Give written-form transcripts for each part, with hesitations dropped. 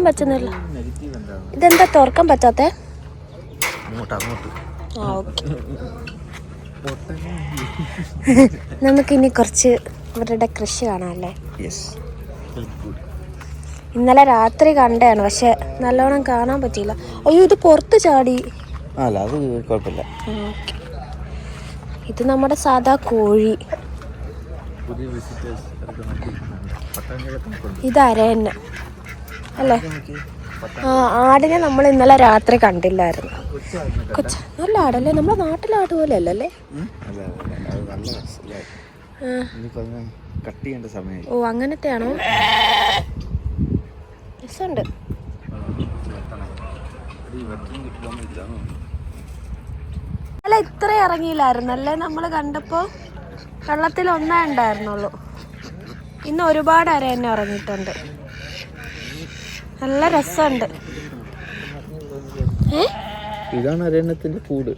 പറ്റുന്നില്ല. ഇതെന്താ തുറക്കാൻ പറ്റാത്തെ? നമുക്കിനി കുറച്ച് ഇവരുടെ കൃഷി കാണാമല്ലേ? ഇന്നലെ രാത്രി കണ്ടാണ്, പക്ഷെ നല്ലോണം കാണാൻ പറ്റിയില്ല. അയ്യോ, ഇത് പുറത്ത് ചാടി. ഇത് നമ്മുടെ സാധാ കോഴി. ഇത് അരയന്ന അല്ലേ? ആടിനെ നമ്മൾ ഇന്നലെ രാത്രി കണ്ടില്ലായിരുന്നു. നല്ല ആടല്ലേ? നമ്മുടെ നാട്ടിലെ ആട് പോലെ അല്ലല്ലേ? ഓ, അങ്ങനത്തെ ആണോ? രസമുണ്ട്. അല്ല, ഇത്ര ഇറങ്ങിയില്ലായിരുന്നല്ലേ നമ്മൾ കണ്ടപ്പോ? വെള്ളത്തിൽ ഒന്നേ ഉണ്ടായിരുന്നുള്ളൂ. ഇന്ന് ഒരുപാട് അരയന്ന ഇറങ്ങിയിട്ടുണ്ട്. നല്ല രസമുണ്ട്. ഇതാണ് അരയന്നത്തിന്റെ കൂട്.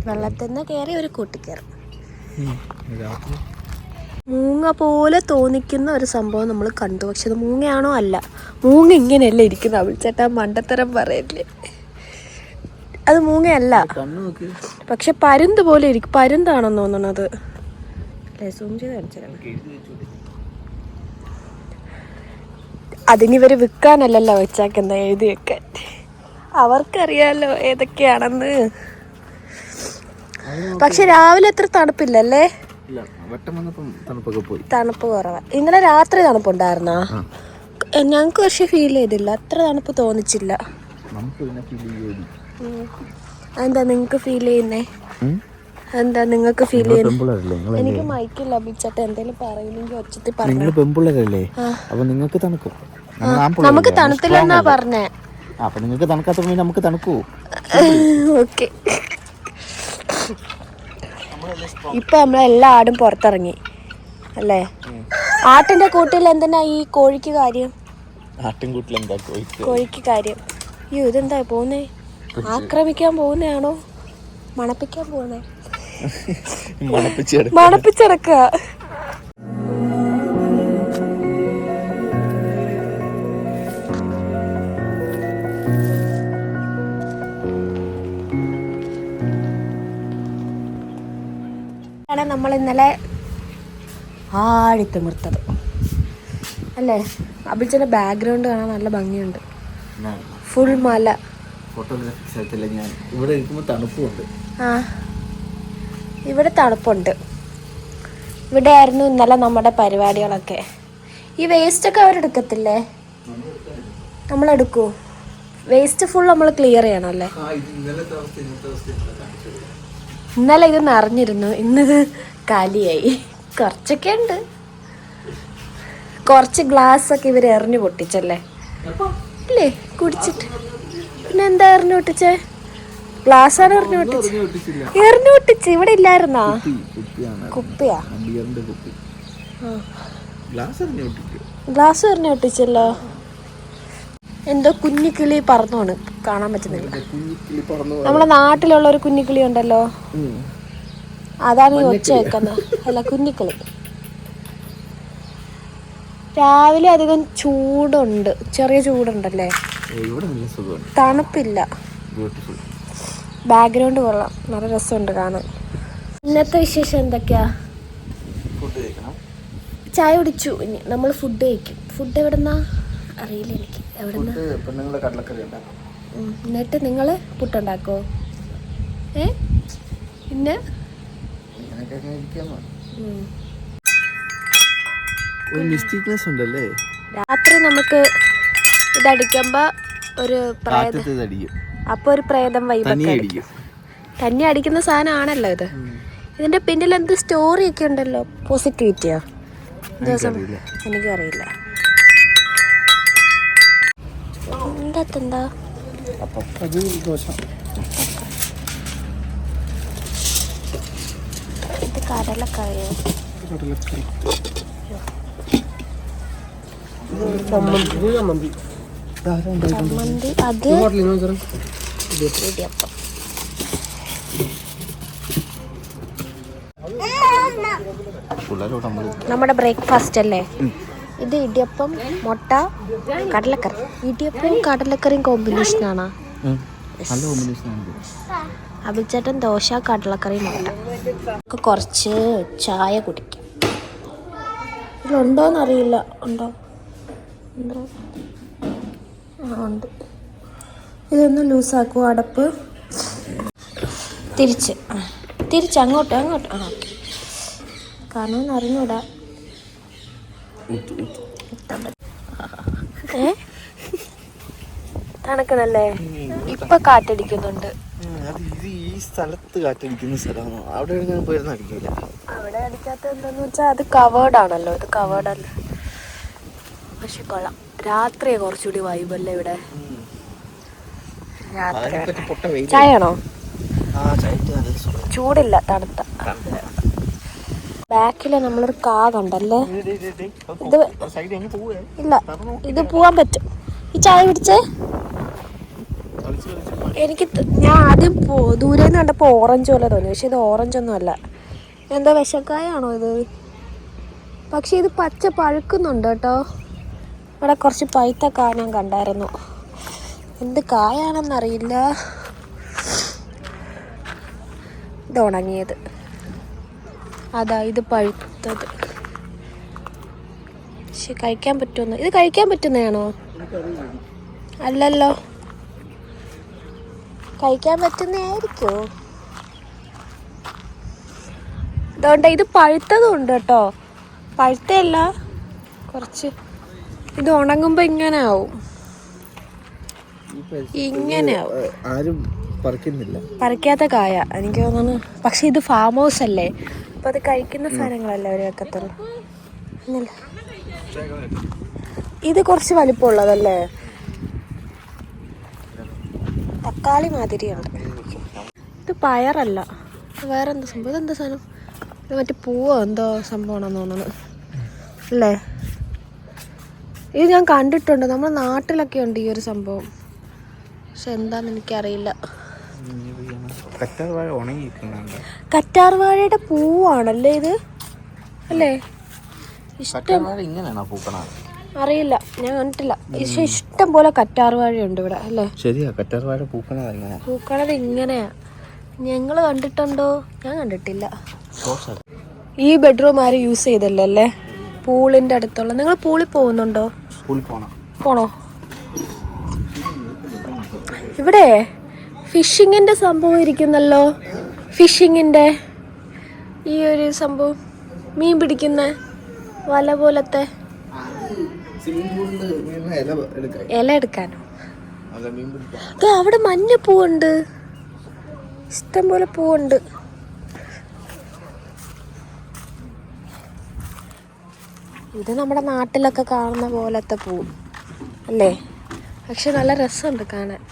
വെള്ളത്തിൽ നിന്ന് കയറി ഒരു കൂട്ടിക്കയറും. മൂങ്ങ പോലെ തോന്നിക്കുന്ന ഒരു സംഭവം നമ്മൾ കണ്ടു. പക്ഷെ അത് മൂങ്ങയാണോ? അല്ല, മൂങ്ങ ഇങ്ങനെയല്ല ഇരിക്കുന്നത്. അവിൾച്ചേട്ടാ മണ്ടത്തരം പറയല്ലേ, അത് മൂങ്ങയല്ല. പക്ഷെ പരുന്ത് പോലെ ഇരിക്കും. പരുന്താണെന്ന് തോന്നണത്. സൂം ചെയ്ത് കാണിച്ചാൽ അതിനിവര് വിൽക്കാനല്ലല്ലോ വെച്ചാക്കുന്ന, എഴുതി വെക്കാൻ. അവർക്കറിയാലോ ഏതൊക്കെയാണെന്ന്. പക്ഷെ രാവിലെ അത്ര തണുപ്പില്ലല്ലേ? തണുപ്പ് കുറവാ. ഇന്നലെ രാത്രി തണുപ്പുണ്ടായിരുന്നാ? ഞങ്ങക്ക് പക്ഷെ ഫീൽ ചെയ്തില്ല, അത്ര തണുപ്പ് തോന്നിച്ചില്ല. എന്താ നിങ്ങക്ക് ഫീൽ ചെയ്യുന്നേ? എന്താ നിങ്ങൾക്ക് ഫീൽ ചെയ്യുന്നത്? എനിക്ക് മൈക്കിൽ ലഭിച്ചിട്ട് എന്തെങ്കിലും പറയുന്നെങ്കിൽ ഒച്ചത്തിൽ പറഞ്ഞു. നമുക്ക് തണുത്തില്ലെന്നാ പറഞ്ഞേ. ഓക്കെ. ഇപ്പൊ നമ്മളെല്ലാ ആടും പുറത്തിറങ്ങി അല്ലേ? ആട്ടിന്റെ കൂട്ടിൽ എന്തിനാ ഈ കോഴിക്ക് കാര്യം? കോഴിക്ക് കാര്യം. അയ്യോ, ഇതെന്താ പോന്നേ? ആക്രമിക്കാൻ പോകുന്നയാണോ? മണപ്പിക്കാൻ പോകുന്നേ? മണപ്പിച്ചെടുക്കുക. നമ്മൾ ഇന്നലെ ആടിത്തിമിർത്തത് അല്ലേ? അഭിജിന്റെ ബാക്ക്ഗ്രൗണ്ട് കാണാൻ നല്ല ഭംഗിയുണ്ട്. ഫുൾ മല. ഇവിടെ തണുപ്പുണ്ട്. ഇവിടെ ആയിരുന്നു ഇന്നലെ നമ്മുടെ പരിപാടികളൊക്കെ. ഈ വേസ്റ്റ് ഒക്കെ അവരെടുക്കത്തില്ലേ? നമ്മളെടുക്കൂ? വേസ്റ്റ് ഫുൾ നമ്മൾ ക്ലിയർ ചെയ്യണമല്ലേ? ഇന്നലെ ഇത് നിറഞ്ഞിരുന്നു, ഇന്നത് കാലിയായി. കുറച്ചൊക്കെ ഉണ്ട്. കുറച്ച് ഗ്ലാസ് ഒക്കെ ഇവർ എറിഞ്ഞു പൊട്ടിച്ചല്ലേ? ഇല്ലേ കുടിച്ചിട്ട്? പിന്നെ എന്താ എറിഞ്ഞു പൊട്ടിച്ചേ? ഗ്ലാസ്സാണ് എറിഞ്ഞു പൊട്ടിച്ച്. ഇവിടെ ഇല്ലായിരുന്നാ? കുപ്പിയാ? ഗ്ലാസ് എറിഞ്ഞു പൊട്ടിച്ചല്ലോ. എന്തോ കുഞ്ഞിക്കിളി പറന്നോണ്, കാണാൻ പറ്റുന്നില്ല. നമ്മളെ നാട്ടിലുള്ള ഒരു കുഞ്ഞിക്കിളി ഉണ്ടല്ലോ, അതാണ് ഈ ഒച്ച വെക്കുന്നത്. അല്ല, കുഞ്ഞിക്കിളി. രാവിലെ അധികം ചൂടുണ്ട്, ചെറിയ ചൂടുണ്ടല്ലേ? തണുപ്പില്ല. ബാക്ക്ഗ്രൗണ്ട് കൊള്ളാം, നല്ല രസമുണ്ട് കാണാൻ. ഇന്നത്തെ വിശേഷം എന്തൊക്കെയാ? ചായ കുടിച്ചു. ഇനി നമ്മൾ ഫുഡ് കഴിക്കും. ഫുഡ് എവിടെന്നാ അറിയില്ല എനിക്ക്. എന്നിട്ട് നിങ്ങള് പുട്ടുണ്ടാക്കോ? പിന്നെ രാത്രി നമുക്ക് ഇതടിക്കുമ്പോ ഒരു അപ്പൊ ഒരു പ്രേതം വൈബൊക്കെ അടിക്കും. തന്നെ അടിക്കുന്ന സാധനമാണല്ലോ ഇത്. ഇതിന്റെ പിന്നിൽ എന്ത് സ്റ്റോറി ഒക്കെ ഉണ്ടല്ലോ, പോസിറ്റിവിറ്റിയോ? എനിക്കറിയില്ല. എന്താ ഇത്? കടലക്കറിയോ? ചമ്മന്തി. അത് ഇടിയപ്പം. നമ്മുടെ ബ്രേക്ക്ഫാസ്റ്റ് അല്ലേ? ഇത് ഇടിയപ്പം, മുട്ട, കടലക്കറി. ഇടിയപ്പവും കടലക്കറിയും കോമ്പിനേഷനാണോ? അഭിച്ചേട്ടൻ ദോശ, കടലക്കറി, മുട്ട. ഒക്കെ കുറച്ച് ചായ കുടിക്കാം. ഇതിലുണ്ടോയെന്നറിയില്ല. ഉണ്ടോ? ഉണ്ടോ? ആ ഉണ്ട്. ഇതൊന്ന് ലൂസാക്കുമോ അടപ്പ്? തിരിച്ച് അങ്ങോട്ട് ആ ഓക്കെ. കാരണം അറിഞ്ഞൂടാ. തണുക്കണല്ലേ? ഇപ്പൊ കാറ്റടിക്കുന്നുണ്ട്. ഈ സ്ഥലത്ത് കാറ്റടിക്കുന്ന സ്ഥലമാണോ? അവിടെ അടിക്കില്ല. അവിടെ അടിക്കാത്ത എന്താന്ന് വെച്ചാൽ അത് കവേർഡ് ആണല്ലോ. ഇത് കവേർഡ് അല്ല. പക്ഷെ കൊള്ളാം. രാത്രിയെ കുറച്ചുകൂടി വൈബല്ലേ ഇവിടെ? രാത്രി ചായയാണോ? ചൂടില്ല, തണുത്ത. ബാക്കില് നമ്മളൊരു കാ കണ്ടല്ലേ? ഇത് ഇല്ല, ഇത് പോവാൻ പറ്റും. ഈ ചായ പിടിച്ചേ. ഞാൻ ആദ്യം ദൂരേന്ന് കണ്ടപ്പോ ഓറഞ്ച് പോലെ തോന്നി. പക്ഷെ ഇത് ഓറഞ്ച് ഒന്നും അല്ല. എന്താ വിഷക്കായാണോ ഇത്? പക്ഷെ ഇത് പച്ച പഴുക്കുന്നുണ്ട് കേട്ടോ. ഇവിടെ കുറച്ച് പഴുത്ത കാ ഞാൻ കണ്ടായിരുന്നു. എന്ത് കായാണെന്നറിയില്ല. ഇത് ഉണങ്ങിയത്. അതാ ഇത് പഴുത്തത്. പക്ഷെ കഴിക്കാൻ പറ്റുമെന്ന്. ഇത് കഴിക്കാൻ പറ്റുന്നതാണോ? അല്ലല്ലോ, കഴിക്കാൻ പറ്റുന്നതായിരിക്കോ? അതുകൊണ്ട് ഇത് പഴുത്തതും ഉണ്ട് കേട്ടോ. പഴുത്തല്ല, കുറച്ച്. ഇത് ഉണങ്ങുമ്പോ ഇങ്ങനെ ആവും. ആരും പറിക്കുന്നില്ല. പറിക്കാത്ത കായ എനിക്ക് തോന്നുന്നു. പക്ഷെ ഇത് ഫാം ഹൗസ് അല്ലേ, അപ്പൊ അത് കഴിക്കുന്ന സാധനങ്ങളല്ലേ അവർ വെക്കത്തുള്ളൂ. ഇത് കുറച്ച് വലിപ്പമുള്ളതല്ലേ? തക്കാളി മാതിരിയുണ്ട്. ഇത് പയറല്ല, വേറെന്താ സംഭവം? ഇതെന്താ സാധനം? ഇത് മറ്റേ പൂവോ എന്തോ സംഭവമാണെന്ന് തോന്നുന്നു അല്ലേ? ഇത് ഞാൻ കണ്ടിട്ടുണ്ട്, നമ്മുടെ നാട്ടിലൊക്കെ ഉണ്ട് ഈ ഒരു സംഭവം. പക്ഷെ എന്താന്ന് എനിക്കറിയില്ല. കറ്റാർവാഴയുടെ പൂവാണല്ലേ ഇത്? അല്ലേ? അറിയില്ല, ഞാൻ കണ്ടിട്ടില്ല. ഇഷ്ടം പോലെ കറ്റാർവാഴയുണ്ട് ഇവിടെ അല്ലേ? ശരിയാ, കറ്റാർവാഴ പൂക്കണത് ഇങ്ങനെയാ. ഞങ്ങള് കണ്ടിട്ടുണ്ടോ? ഞാൻ കണ്ടിട്ടില്ല. ഈ ബെഡ്റൂം ആരും യൂസ് ചെയ്തല്ലോ അല്ലേ? പൂളിന്റെ അടുത്തുള്ള. നിങ്ങൾ പൂളിൽ പോകുന്നുണ്ടോ? പോണോ? ഇവിടെ ഫിഷിങ്ങിന്റെ സംഭവം ഇരിക്കുന്നല്ലോ. ഫിഷിങ്ങിന്റെ ഈ ഒരു സംഭവം, മീൻ പിടിക്കുന്ന വല പോലത്തെ. ഇല എടുക്കാനോ? അവിടെ മഞ്ഞ പൂവുണ്ട്, ഇഷ്ടം പോലെ പൂവുണ്ട്. ഇത് നമ്മുടെ നാട്ടിലൊക്കെ കാണുന്ന പോലത്തെ പൂ അല്ലേ? പക്ഷെ നല്ല രസമുണ്ട് കാണാൻ.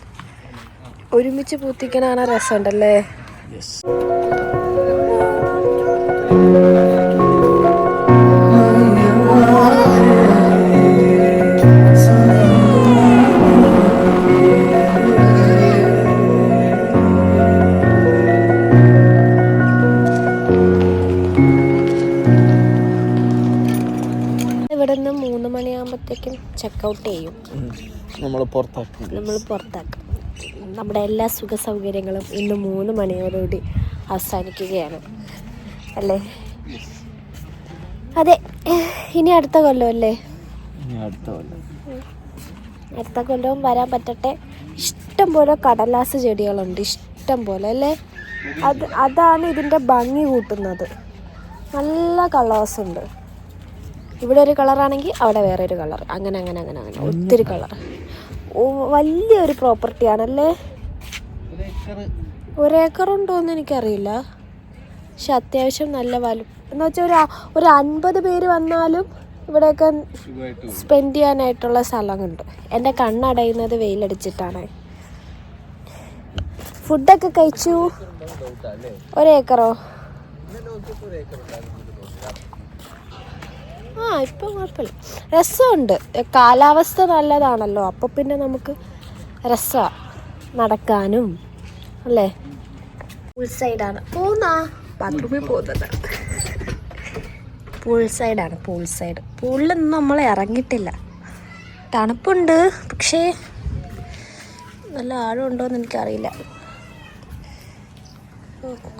ഒരുമിച്ച് പൂത്തിക്കണ രസമുണ്ടല്ലേ? ഇവിടുന്ന് 3 മണിയാകുമ്പോഴത്തേക്കും ചെക്കൗട്ട് ചെയ്യും. നമ്മൾ പുറത്താക്കും. നമ്മുടെ എല്ലാ സുഖ സൗകര്യങ്ങളും ഇന്ന് 3 മണിയോടുകൂടി അവസാനിക്കുകയാണ് അല്ലേ? അതെ, ഇനി അടുത്ത കൊല്ലം അല്ലേ? അടുത്ത കൊല്ലവും വരാൻ പറ്റട്ടെ. ഇഷ്ടം പോലെ കടലാസ് ചെടികളുണ്ട്, ഇഷ്ടം പോലെ അല്ലേ? അതാണ് ഇതിൻ്റെ ഭംഗി കൂട്ടുന്നത്. നല്ല കളേഴ്സ് ഉണ്ട്. ഇവിടെ ഒരു കളറാണെങ്കിൽ അവിടെ വേറെ ഒരു കളർ, അങ്ങനെ ഒത്തിരി കളർ. വലിയൊരു പ്രോപ്പർട്ടി ആണല്ലേ? 1 ഏക്കറുണ്ടോയെന്ന് എനിക്കറിയില്ല. പക്ഷെ അത്യാവശ്യം നല്ല എന്ന് വെച്ചാൽ ഒരു 50 പേര് വന്നാലും ഇവിടെയൊക്കെ സ്പെൻഡ് ചെയ്യാനായിട്ടുള്ള സ്ഥലമുണ്ട്. എൻ്റെ കണ്ണടയുന്നത് വെയിലടിച്ചിട്ടാണ്. ഫുഡൊക്കെ കഴിച്ചു. 1 ഏക്കറോ? ഇപ്പം കുഴപ്പമില്ല, രസമുണ്ട്. കാലാവസ്ഥ നല്ലതാണല്ലോ, അപ്പോൾ പിന്നെ നമുക്ക് രസമാണ് നടക്കാനും അല്ലേ? ഫുൾ സൈഡാണ്. ബാത്റൂമിൽ പോകുന്നത്. പൂൾ സൈഡാണ്, പൂൾ സൈഡ്. പൂളിലൊന്നും നമ്മൾ ഇറങ്ങിയിട്ടില്ല. തണുപ്പുണ്ട്, പക്ഷേ നല്ല ആഴമുണ്ടോ എന്ന് എനിക്കറിയില്ല.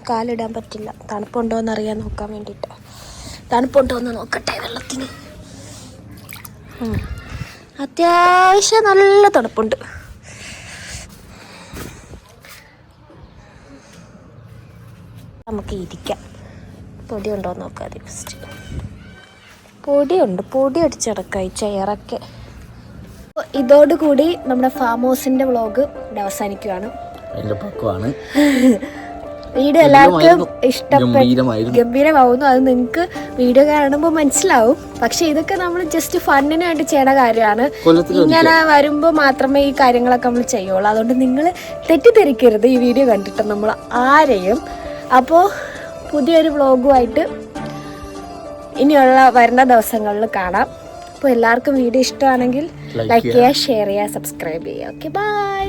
കാലിടാൻ പറ്റില്ല. തണുപ്പുണ്ടോ എന്നറിയാൻ നോക്കാൻ വേണ്ടിയിട്ട്. തണുപ്പുണ്ടോ എന്ന് നോക്കട്ടെ വെള്ളത്തിന്. അത്യാവശ്യം നല്ല തണുപ്പുണ്ട്. നമുക്ക് ഇരിക്കാം. പൊടി ഉണ്ടോ എന്ന് നോക്കാം ആദ്യം ഫസ്റ്റ്. പൊടിയുണ്ട്, പൊടി അടിച്ചടക്കാം ഈ ചെയറൊക്കെ. ഇതോടുകൂടി നമ്മുടെ ഫാം ഹൗസിൻ്റെ വ്ളോഗ് ഇവിടെ അവസാനിക്കുകയാണ്. വീഡിയോ എല്ലാവർക്കും ഗംഭീരമാവുന്നു. അത് നിങ്ങൾക്ക് വീഡിയോ കാണുമ്പോൾ മനസ്സിലാവും. പക്ഷെ ഇതൊക്കെ നമ്മൾ ജസ്റ്റ് ഫണ്ണിന് വേണ്ടി ചെയ്യണ കാര്യമാണ്. ഇങ്ങനെ വരുമ്പോൾ മാത്രമേ ഈ കാര്യങ്ങളൊക്കെ നമ്മൾ ചെയ്യുള്ളൂ. അതുകൊണ്ട് നിങ്ങൾ തെറ്റിദ്ധരിക്കരുത് ഈ വീഡിയോ കണ്ടിട്ട് നമ്മൾ ആരെയും. അപ്പോൾ പുതിയൊരു വ്ളോഗുമായിട്ട് ഇനിയുള്ള വരുന്ന ദിവസങ്ങളിൽ കാണാം. അപ്പോൾ എല്ലാവർക്കും വീഡിയോ ഇഷ്ടമാണെങ്കിൽ ലൈക്ക് ചെയ്യുക, ഷെയർ ചെയ്യുക, സബ്സ്ക്രൈബ് ചെയ്യുക. Okay, by.